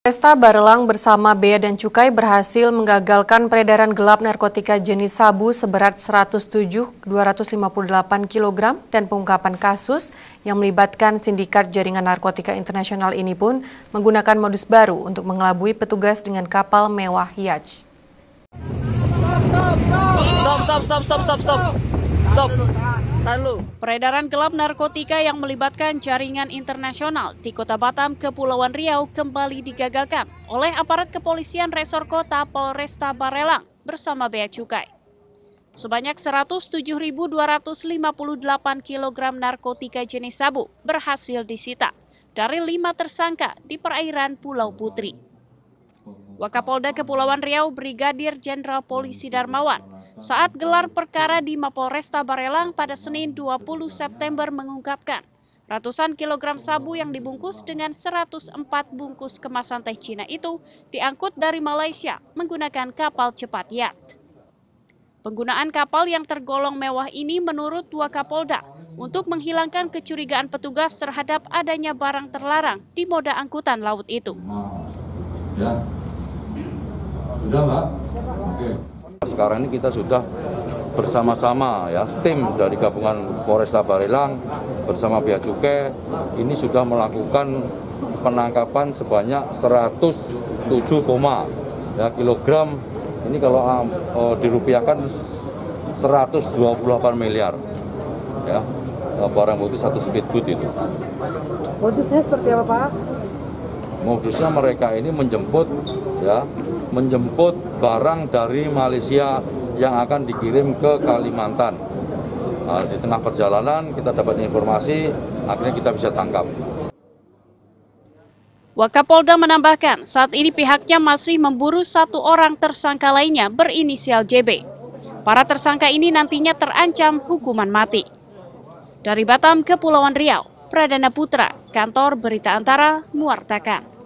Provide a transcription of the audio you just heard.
Polresta Barelang bersama Bea dan Cukai berhasil menggagalkan peredaran gelap narkotika jenis sabu seberat 107.258 kg dan pengungkapan kasus yang melibatkan sindikat jaringan narkotika internasional ini pun menggunakan modus baru untuk mengelabui petugas dengan kapal mewah yacht. Stop. Peredaran gelap narkotika yang melibatkan jaringan internasional di Kota Batam, Kepulauan Riau kembali digagalkan oleh aparat kepolisian Resor Kota Polresta Barelang bersama Bea Cukai. Sebanyak 107.258 kg narkotika jenis sabu berhasil disita dari 5 tersangka di perairan Pulau Putri. Wakapolda Kepulauan Riau Brigadir Jenderal Polisi Darmawan saat gelar perkara di Mapolresta Barelang pada Senin 20 September mengungkapkan ratusan kilogram sabu yang dibungkus dengan 104 bungkus kemasan teh Cina itu diangkut dari Malaysia menggunakan kapal cepat yacht. Penggunaan kapal yang tergolong mewah ini menurut Wakapolda untuk menghilangkan kecurigaan petugas terhadap adanya barang terlarang di moda angkutan laut itu. Ya. Sudah, Mbak? Oke. Sekarang ini kita sudah bersama-sama ya, tim dari gabungan Polresta Barelang bersama Bea Cukai ini sudah melakukan penangkapan sebanyak 107, kilogram. Ini kalau dirupiahkan 128 miliar. Ya. Barang bukti satu speedboat itu. Modusnya seperti apa, Pak? Modusnya mereka ini menjemput barang dari Malaysia yang akan dikirim ke Kalimantan. Nah, di tengah perjalanan kita dapat informasi, akhirnya kita bisa tangkap. Wakapolda menambahkan saat ini pihaknya masih memburu 1 orang tersangka lainnya berinisial JB. Para tersangka ini nantinya terancam hukuman mati. Dari Batam, Kepulauan Riau, Pradana Putra, Kantor Berita Antara, mewartakan.